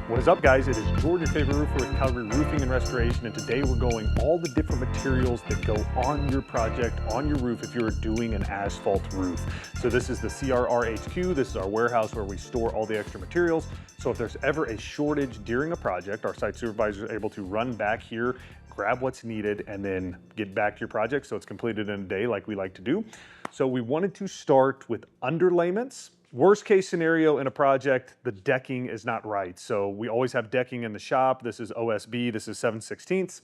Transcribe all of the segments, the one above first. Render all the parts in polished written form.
What is up, guys? It is Jordan, your favorite roofer with Calgary Roofing and Restoration, and today we're going all the different materials that go on your project, on your roof, if you're doing an asphalt roof. So this is the CRRHQ. This is our warehouse where we store all the extra materials. So if there's ever a shortage during a project, our site supervisor is able to run back here, grab what's needed, and then get back to your project so it's completed in a day like we like to do. So we wanted to start with underlayments. Worst case scenario in a project, the decking is not right. So we always have decking in the shop. This is OSB, this is 7/16.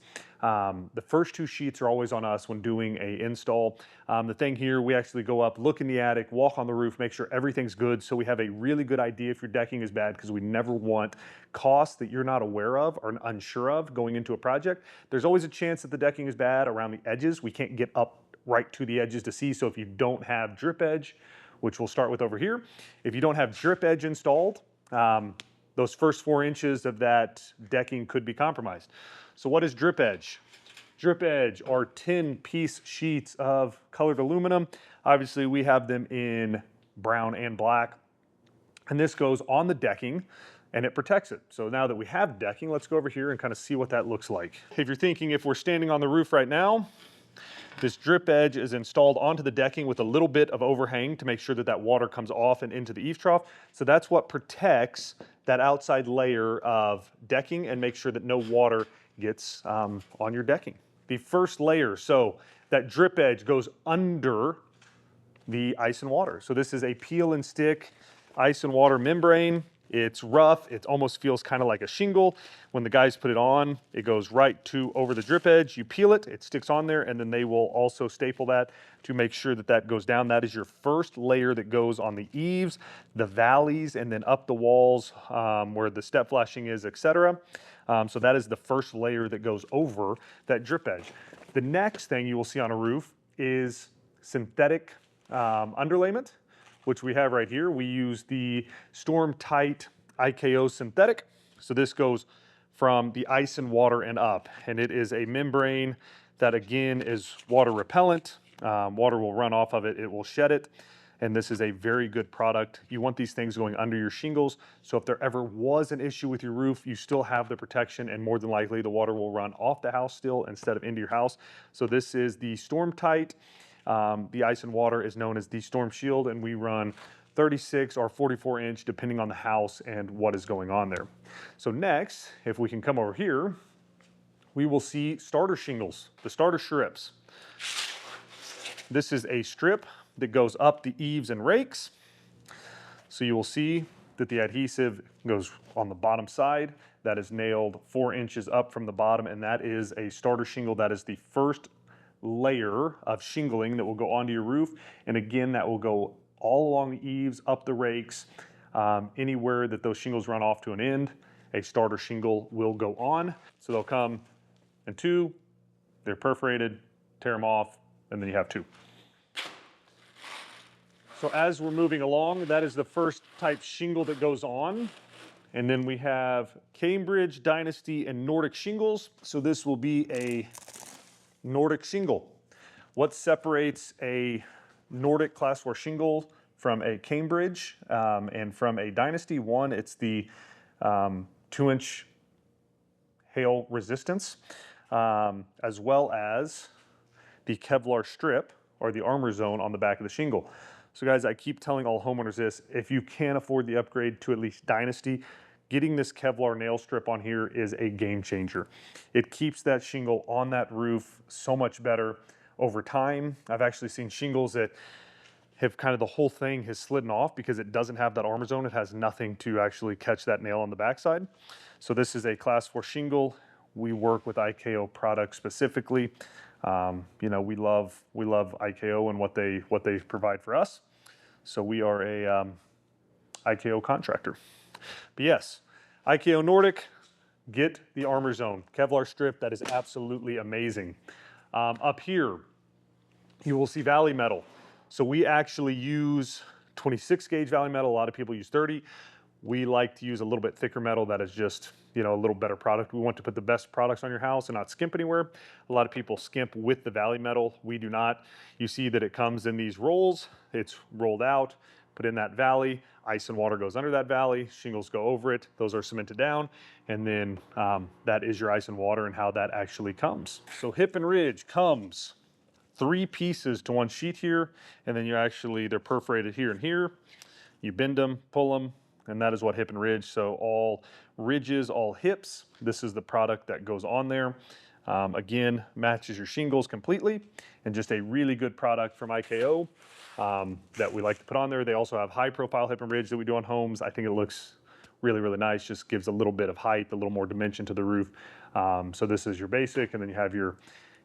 The first two sheets are always on us when doing a install. The thing here, we actually go up, look in the attic, walk on the roof, make sure everything's good. So we have a really good idea if your decking is bad, because we never want costs that you're not aware of or unsure of going into a project. There's always a chance that the decking is bad around the edges. We can't get up right to the edges to see. So if you don't have drip edge, which we'll start with over here. If you don't have drip edge installed, those first 4 inches of that decking could be compromised. So what is drip edge? Drip edge are 10-piece sheets of colored aluminum. Obviously, we have them in brown and black. And this goes on the decking and it protects it. So now that we have decking, let's go over here and kind of see what that looks like. If you're thinking, if we're standing on the roof right now, this drip edge is installed onto the decking with a little bit of overhang to make sure that that water comes off and into the eaves trough. So that's what protects that outside layer of decking and makes sure that no water gets on your decking. The first layer, so that drip edge goes under the ice and water. So this is a peel and stick ice and water membrane. It's rough, it almost feels kind of like a shingle. When the guys put it on, it goes right to over the drip edge. You peel it, it sticks on there, and then they will also staple that to make sure that that goes down. That is your first layer that goes on the eaves, the valleys, and then up the walls where the step flashing is, etc. So that is the first layer that goes over that drip edge. The next thing you will see on a roof is synthetic underlayment, which we have right here. We use the Storm Tight IKO synthetic. So this goes from the ice and water and up. And it is a membrane that, again, is water repellent. Water will run off of it, it will shed it. And this is a very good product. You want these things going under your shingles. So if there ever was an issue with your roof, you still have the protection, and more than likely the water will run off the house still instead of into your house. So this is the Storm Tight. The ice and water is known as the Storm Shield, and we run 36 or 44 inch depending on the house and what is going on there. So next, if we can come over here, we will see starter shingles, the starter strips. This is a strip that goes up the eaves and rakes. So you will see that the adhesive goes on the bottom side. That is nailed 4 inches up from the bottom, and that is a starter shingle. That is the first layer of shingling that will go onto your roof. And again, that will go all along the eaves, up the rakes, anywhere that those shingles run off to an end, a starter shingle will go on. So they'll come in 2, they're perforated, tear them off, and then you have 2. So as we're moving along, that is the first type shingle that goes on. And then we have Cambridge, Dynasty, and Nordic shingles. So this will be a Nordic shingle. What separates a Nordic Class 4 shingle from a Cambridge and from a Dynasty? One, it's the 2-inch hail resistance, as well as the Kevlar strip or the armor zone on the back of the shingle. So guys, I keep telling all homeowners this: if you can't afford the upgrade to at least Dynasty, getting this Kevlar nail strip on here is a game changer. It keeps that shingle on that roof so much better over time. I've actually seen shingles that have kind of the whole thing has slidden off because it doesn't have that armor zone. It has nothing to actually catch that nail on the backside. So this is a Class 4 shingle. We work with IKO products specifically. You know, we love IKO and what they provide for us. So we are a IKO contractor. But yes, IKO Nordic, get the armor zone. Kevlar strip, that is absolutely amazing. Up here, you will see valley metal. So we actually use 26 gauge valley metal. A lot of people use 30. We like to use a little bit thicker metal that is just, you know, a little better product. We want to put the best products on your house and not skimp anywhere. A lot of people skimp with the valley metal. We do not. You see that it comes in these rolls. It's rolled out, put in that valley. Ice and water goes under that valley, shingles go over it, those are cemented down, and then that is your ice and water and how that actually comes. So hip and ridge comes 3 pieces to 1 sheet here, and then they're perforated here and here. You bend them, pull them, and that is what hip and ridge. So all ridges, all hips, this is the product that goes on there. Again, matches your shingles completely, and just a really good product from IKO that we like to put on there. They also have high profile hip and ridge that we do on homes. I think it looks really, really nice, just gives a little bit of height, a little more dimension to the roof. So this is your basic, and then you have your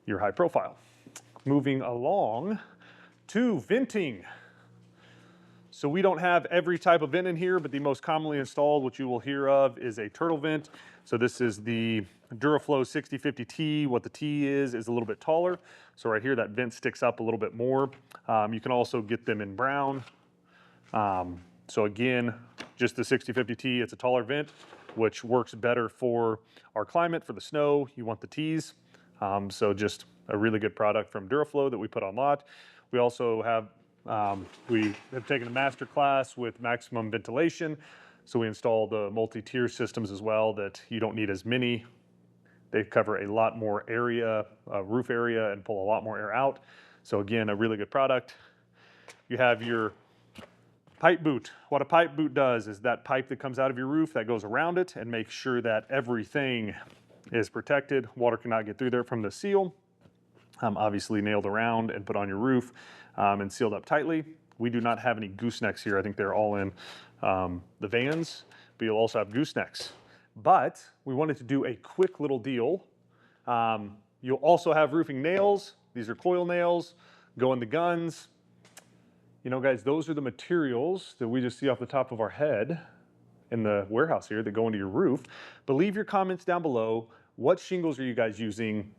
high profile. Moving along to venting. So we don't have every type of vent in here, but the most commonly installed, what you will hear of, is a turtle vent. So this is the Duraflow 6050T. What the T is a little bit taller. So right here, that vent sticks up a little bit more. You can also get them in brown. So again, just the 6050T, it's a taller vent, which works better for our climate, for the snow. You want the T's. So just a really good product from Duraflow that we put on lot. We also have we have taken a master class with maximum ventilation. So we install the multi-tier systems as well, that you don't need as many. They cover a lot more area, roof area, and pull a lot more air out. So again, a really good product. You have your pipe boot. What a pipe boot does is that pipe that comes out of your roof that goes around it and makes sure that everything is protected. Water cannot get through there from the seal. Obviously nailed around and put on your roof and sealed up tightly. We do not have any goosenecks here. I think they're all in the vans, but you'll also have goosenecks. But we wanted to do a quick little deal. You'll also have roofing nails. These are coil nails, go in the guns. You know, guys, those are the materials that we just see off the top of our head in the warehouse here that go into your roof. But leave your comments down below. What shingles are you guys using?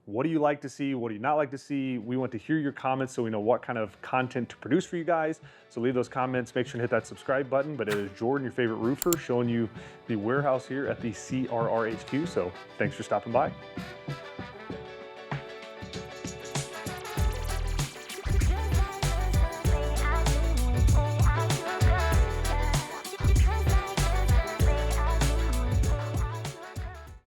What do you like to see? What do you not like to see? We want to hear your comments so we know what kind of content to produce for you guys. So leave those comments, make sure to hit that subscribe button. But it is Jordan, your favorite roofer, showing you the warehouse here at the CRR HQ. So thanks for stopping by.